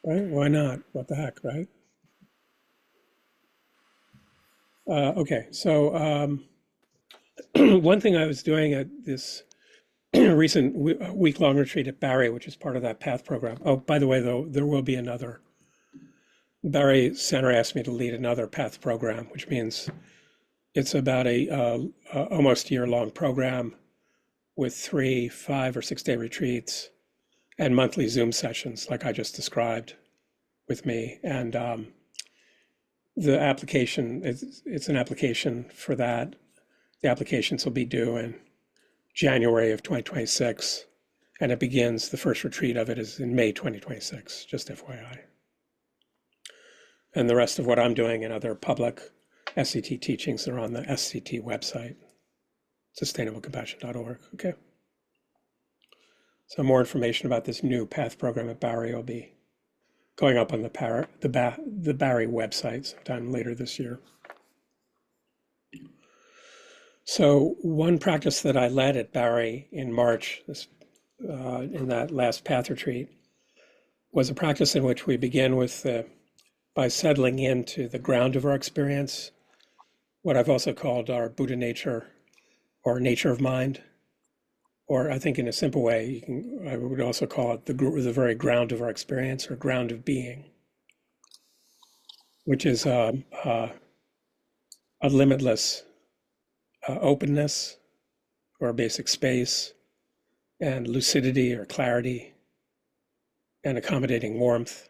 right? Why not? What the heck, right? Okay, so one thing I was doing at this recent week-long retreat at Barry, which is part of that PATH program. Oh, by the way, though, there will be another. Barry Center asked me to lead another PATH program, which means it's about a almost year-long program with 3, 5, or 6 day retreats and monthly Zoom sessions, like I just described with me. And the application, it's an application for that. The applications will be due in January of 2026, and it begins, the first retreat of it is in May 2026, just FYI. And the rest of what I'm doing and other public SCT teachings are on the SCT website, sustainablecompassion.org. Okay. So more information about this new PATH program at Barry will be going up on the Barry website sometime later this year. So one practice that I led at Barry in March, in that last PATH retreat, was a practice in which we begin with by settling into the ground of our experience, what I've also called our Buddha nature or nature of mind, or I think in a simple way, I would also call it the very ground of our experience or ground of being, which is a limitless openness or basic space and lucidity or clarity and accommodating warmth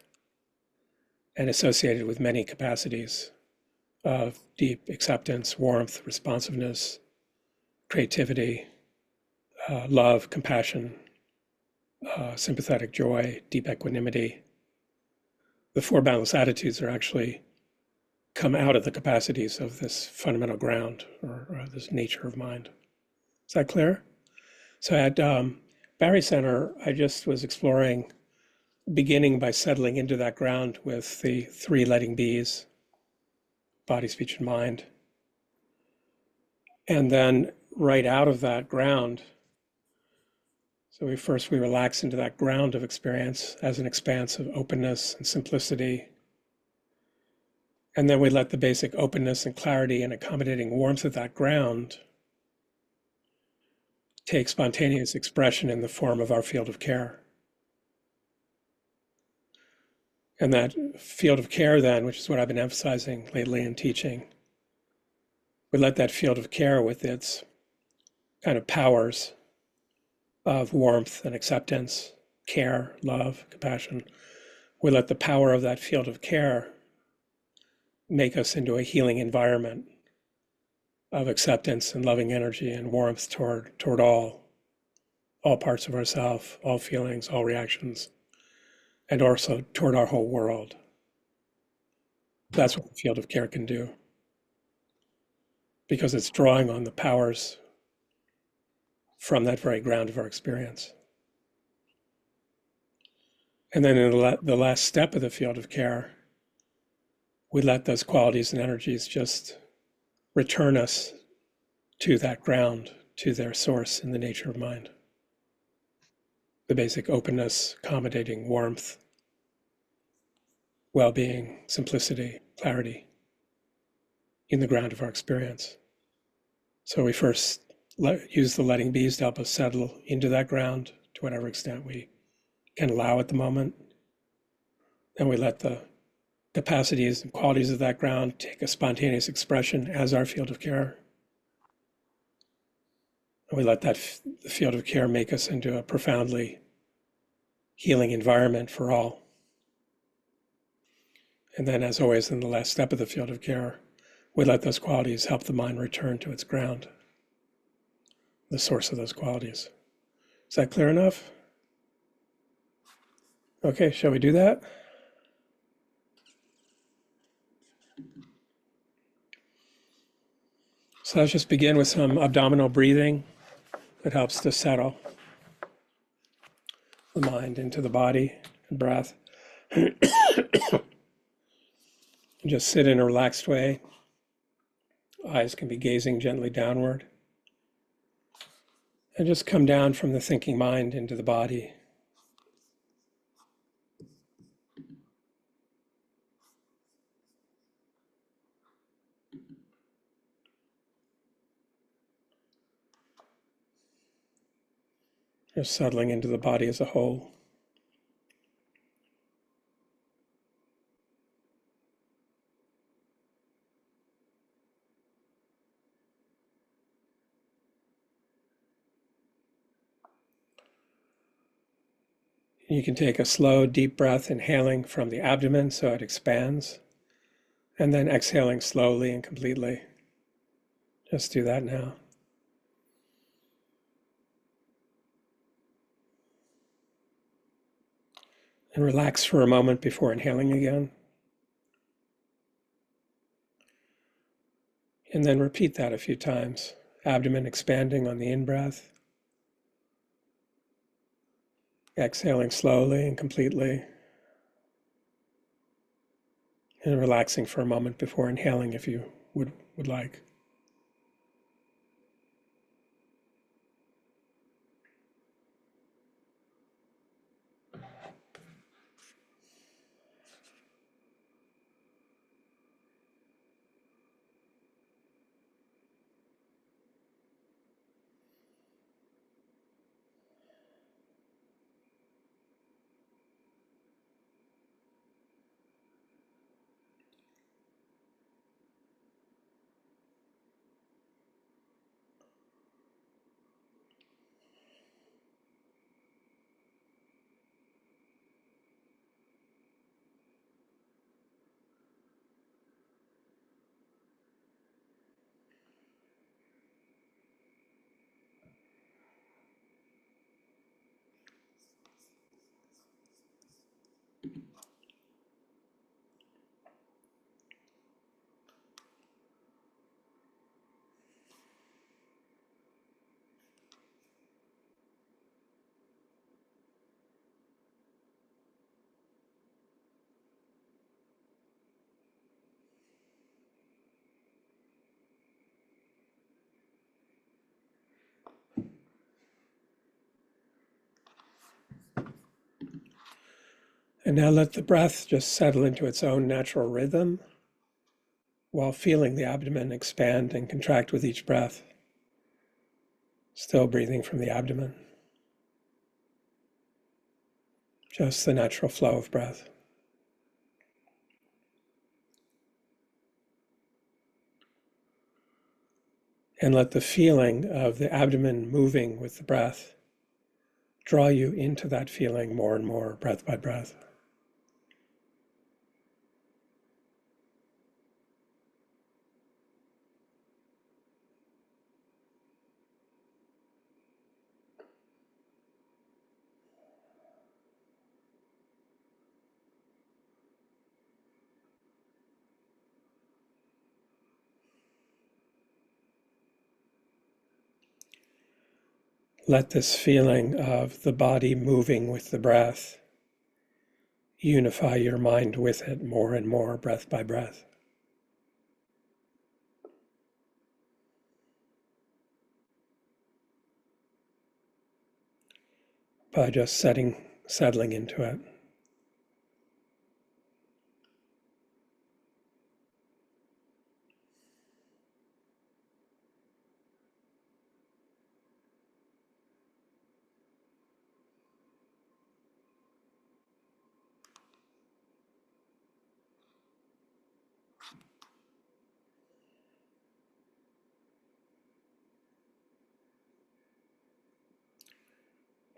and associated with many capacities of deep acceptance, warmth, responsiveness, creativity, love, compassion, sympathetic joy, deep equanimity. The four boundless attitudes are actually come out of the capacities of this fundamental ground or this nature of mind. Is that clear? So at Barry Center, I just was exploring, beginning by settling into that ground with the 3 letting bees, body, speech, and mind. And then right out of that ground, so we relax into that ground of experience as an expanse of openness and simplicity. And then we let the basic openness and clarity and accommodating warmth of that ground take spontaneous expression in the form of our field of care. And that field of care then, which is what I've been emphasizing lately in teaching, we let that field of care with its kind of powers of warmth and acceptance, care, love, compassion, we let the power of that field of care make us into a healing environment of acceptance and loving energy and warmth toward all parts of ourself, all feelings, all reactions, and also toward our whole world. That's what the field of care can do, because it's drawing on the powers from that very ground of our experience. And then in the last step of the field of care, we let those qualities and energies just return us to that ground, to their source in the nature of mind. The basic openness, accommodating warmth, well-being, simplicity, clarity in the ground of our experience. So we first use the letting bees to help us settle into that ground to whatever extent we can allow at the moment. Then we let the capacities and qualities of that ground take a spontaneous expression as our field of care. And we let the field of care make us into a profoundly healing environment for all. And then, as always, in the last step of the field of care, we let those qualities help the mind return to its ground, the source of those qualities. Is that clear enough? Okay, shall we do that? So let's just begin with some abdominal breathing that helps to settle the mind into the body and breath. Just sit in a relaxed way. Eyes can be gazing gently downward. And just come down from the thinking mind into the body. Just settling into the body as a whole. You can take a slow, deep breath, inhaling from the abdomen so it expands, and then exhaling slowly and completely. Just do that now. And relax for a moment before inhaling again. And then repeat that a few times. Abdomen expanding on the in-breath. Exhaling slowly and completely. And relaxing for a moment before inhaling if you would like. And now let the breath just settle into its own natural rhythm while feeling the abdomen expand and contract with each breath. Still breathing from the abdomen. Just the natural flow of breath. And let the feeling of the abdomen moving with the breath draw you into that feeling more and more, breath by breath. Let this feeling of the body moving with the breath unify your mind with it more and more, breath by breath. By just settling into it.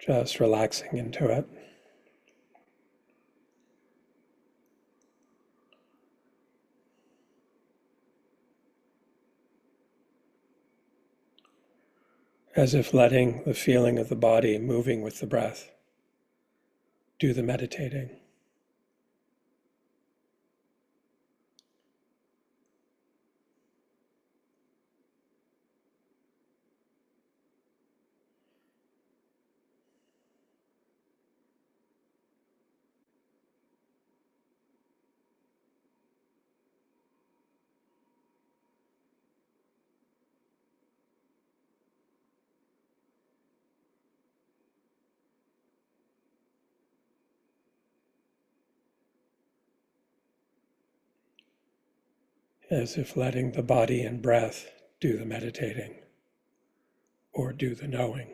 Just relaxing into it. As if letting the feeling of the body moving with the breath do the meditating. As if letting the body and breath do the meditating or do the knowing.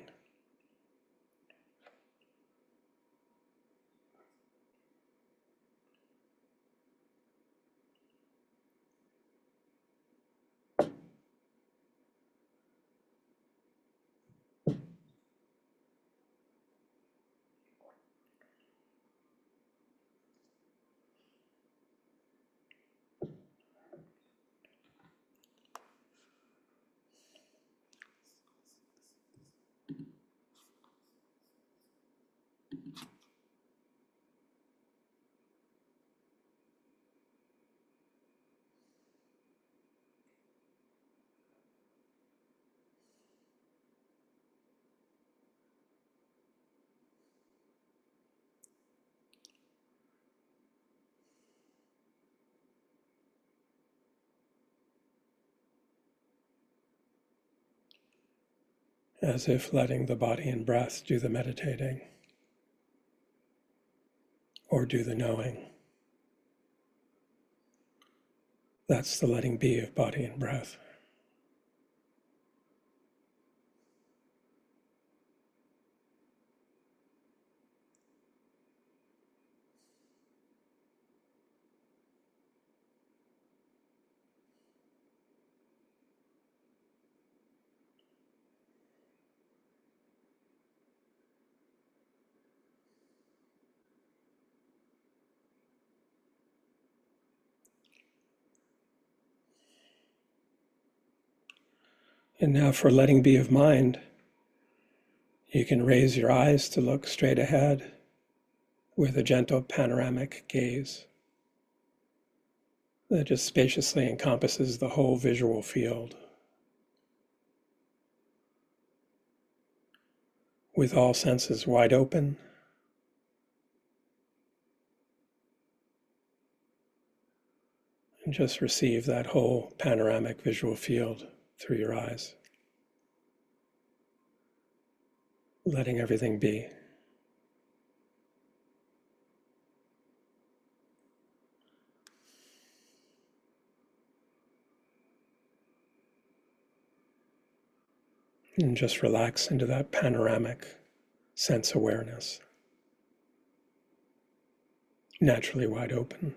as if letting the body and breath do the meditating or do the knowing. That's the letting be of body and breath. And now for letting be of mind, you can raise your eyes to look straight ahead with a gentle panoramic gaze that just spaciously encompasses the whole visual field, with all senses wide open, and just receive that whole panoramic visual field through your eyes, letting everything be. And just relax into that panoramic sense awareness, naturally wide open.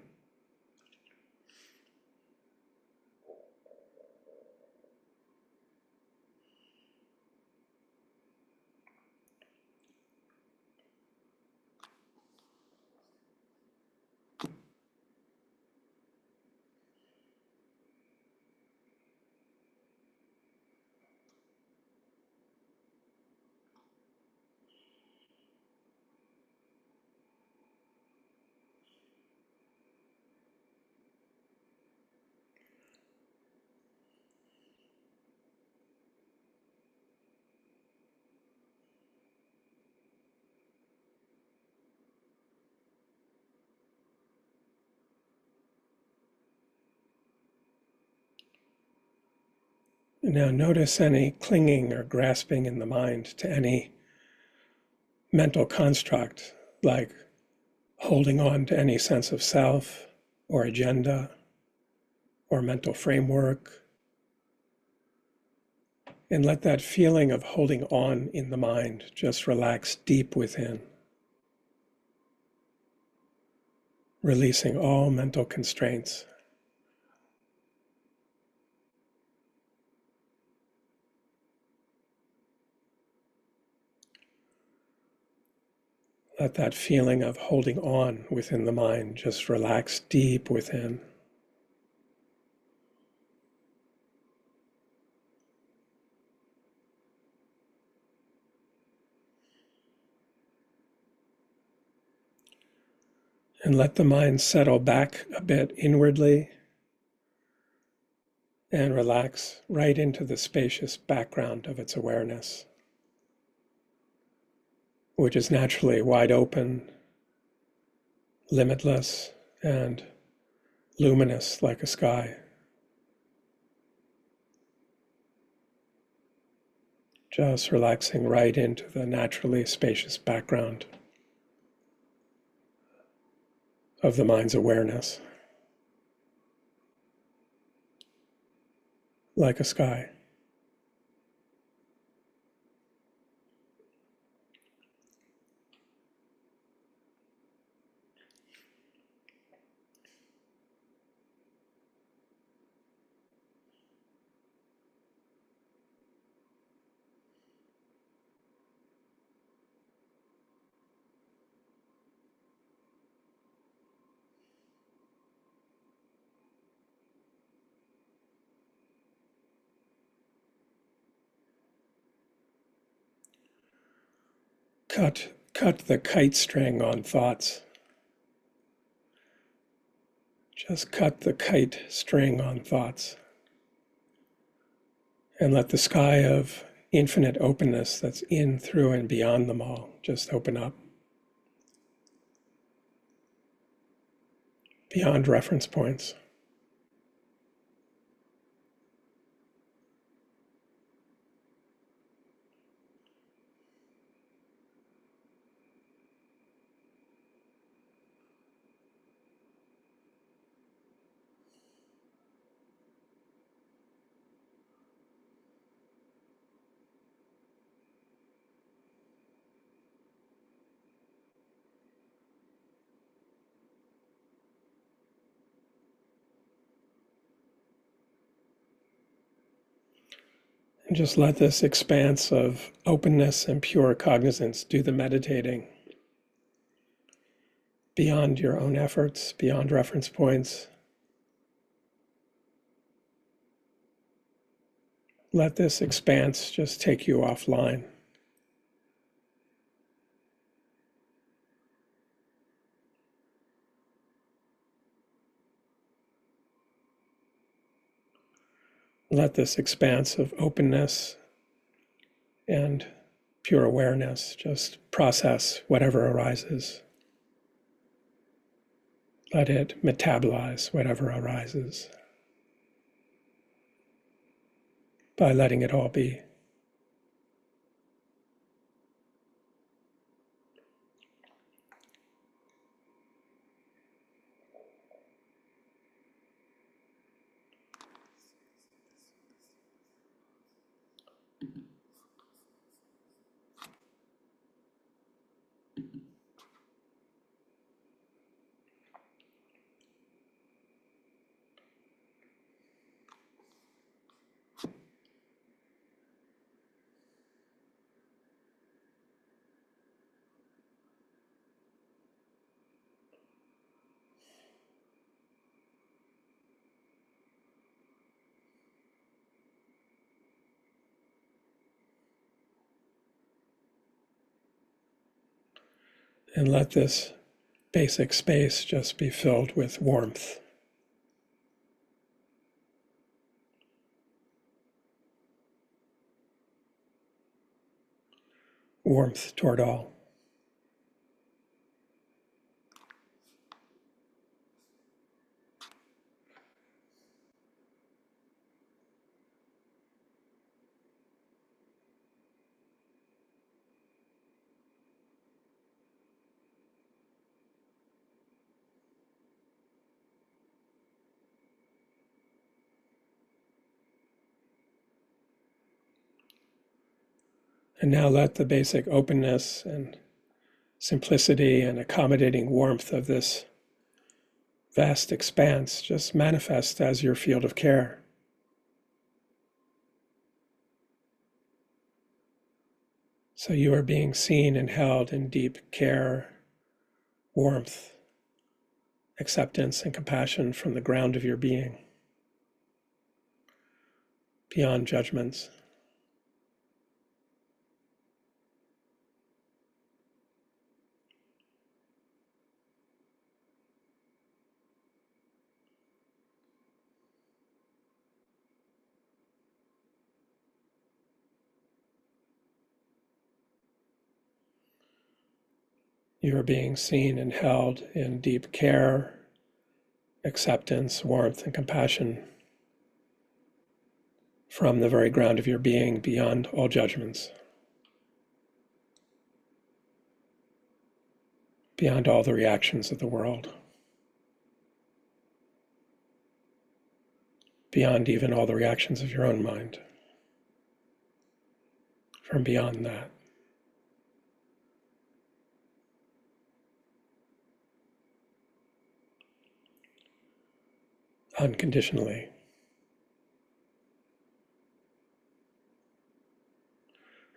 Now notice any clinging or grasping in the mind to any mental construct, like holding on to any sense of self or agenda or mental framework. And let that feeling of holding on in the mind just relax deep within, releasing all mental constraints. Let that feeling of holding on within the mind just relax deep within. And let the mind settle back a bit inwardly and relax right into the spacious background of its awareness, which is naturally wide open, limitless, and luminous like a sky. Just relaxing right into the naturally spacious background of the mind's awareness, like a sky. Cut the kite string on thoughts. Just cut the kite string on thoughts. And let the sky of infinite openness that's in, through, and beyond them all just open up. Beyond reference points. And just let this expanse of openness and pure cognizance do the meditating beyond your own efforts, beyond reference points. Let this expanse just take you offline. Let this expanse of openness and pure awareness just process whatever arises. Let it metabolize whatever arises by letting it all be. And let this basic space just be filled with warmth. Warmth toward all. And now let the basic openness and simplicity and accommodating warmth of this vast expanse just manifest as your field of care. So you are being seen and held in deep care, warmth, acceptance, and compassion from the ground of your being, beyond judgments. You are being seen and held in deep care, acceptance, warmth, and compassion from the very ground of your being, beyond all judgments, beyond all the reactions of the world, beyond even all the reactions of your own mind, from beyond that. Unconditionally.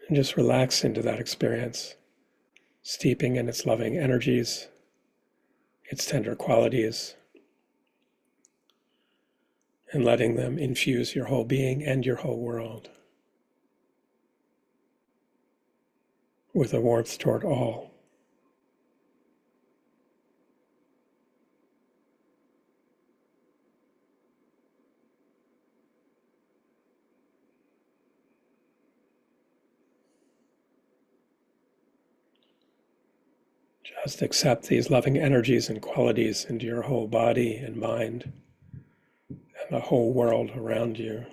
And just relax into that experience, steeping in its loving energies, its tender qualities, and letting them infuse your whole being and your whole world with a warmth toward all. Just accept these loving energies and qualities into your whole body and mind and the whole world around you.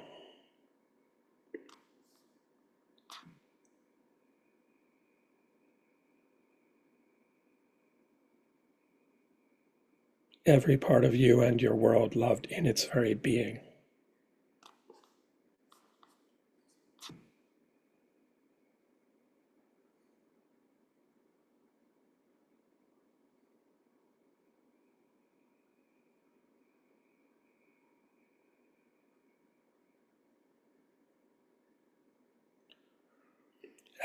Every part of you and your world loved in its very being.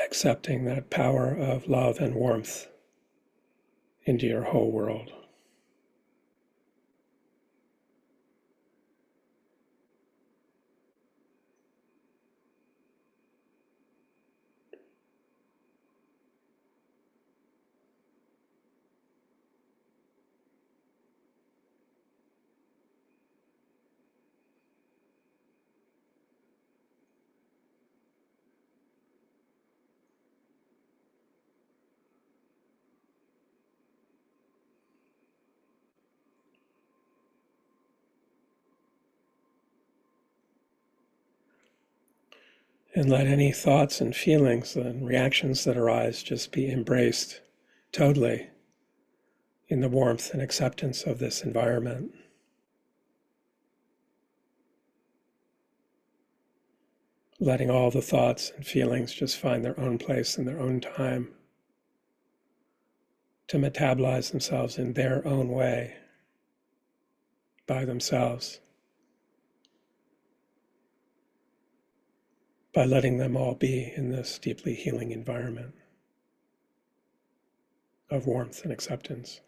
accepting that power of love and warmth into your whole world. And let any thoughts and feelings and reactions that arise just be embraced totally in the warmth and acceptance of this environment. Letting all the thoughts and feelings just find their own place in their own time to metabolize themselves in their own way by themselves, by letting them all be in this deeply healing environment of warmth and acceptance.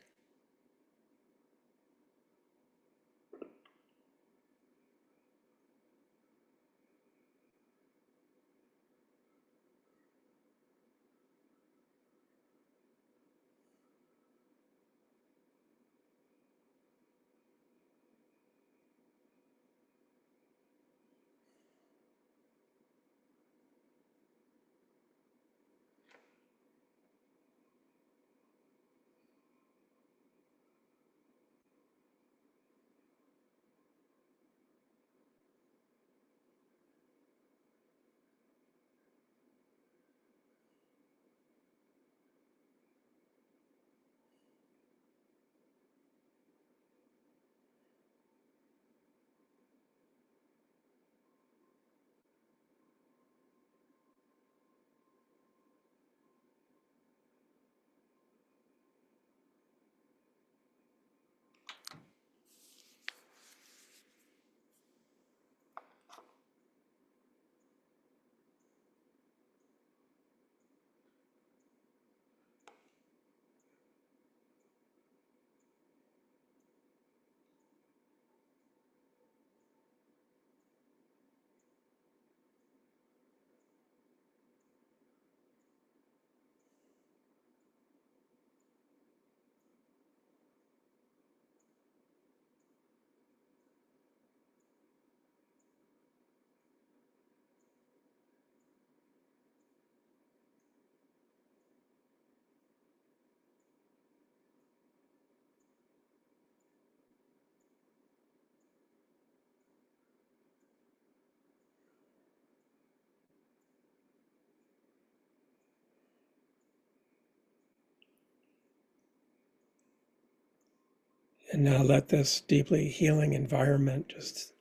And now let this deeply healing environment just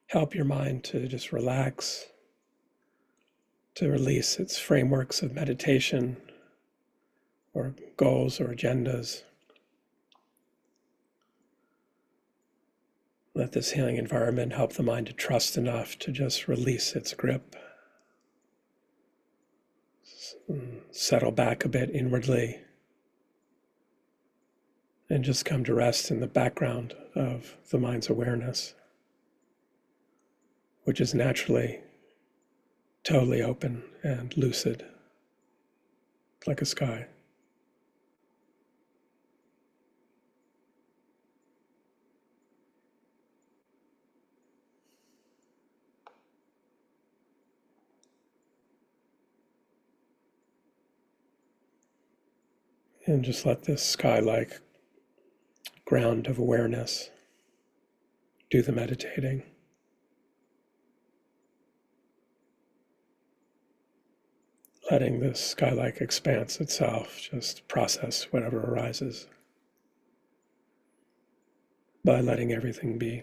help your mind to just relax, to release its frameworks of meditation or goals or agendas. Let this healing environment help the mind to trust enough to just release its grip, settle back a bit inwardly, and just come to rest in the background of the mind's awareness, which is naturally totally open and lucid, like a sky. And just let this sky-like ground of awareness do the meditating. Letting this sky-like expanse itself just process whatever arises by letting everything be.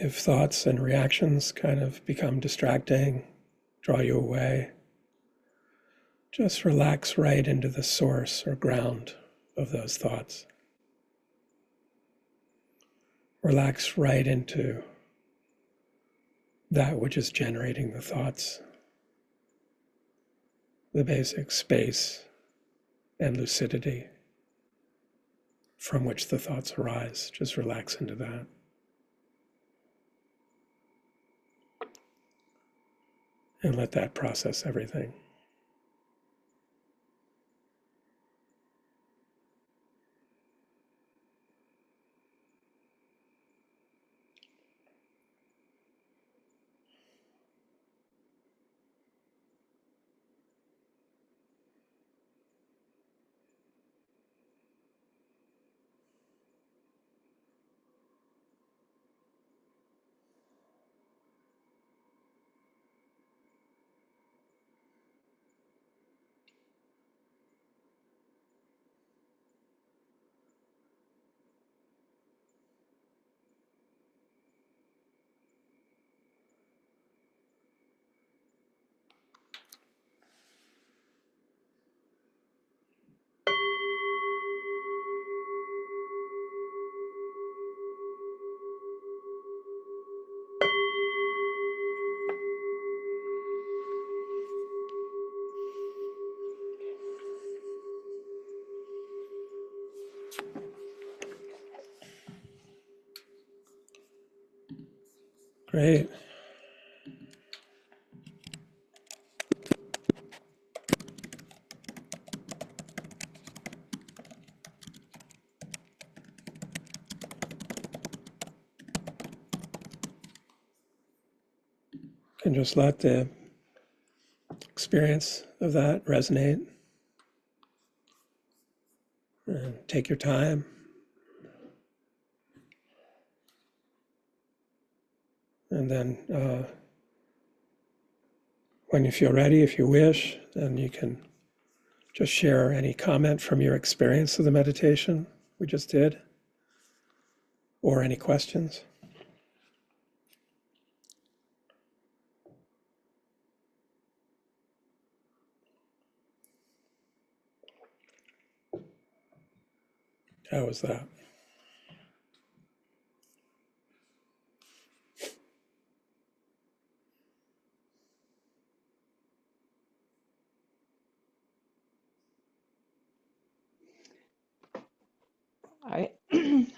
If thoughts and reactions kind of become distracting, draw you away, just relax right into the source or ground of those thoughts. Relax right into that which is generating the thoughts, the basic space and lucidity from which the thoughts arise. Just relax into that. And let that process everything. Great. And just let the experience of that resonate. And take your time. And then when you feel ready, if you wish, then you can just share any comment from your experience of the meditation we just did, or any questions. How was that? I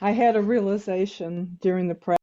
I had a realization during the practice.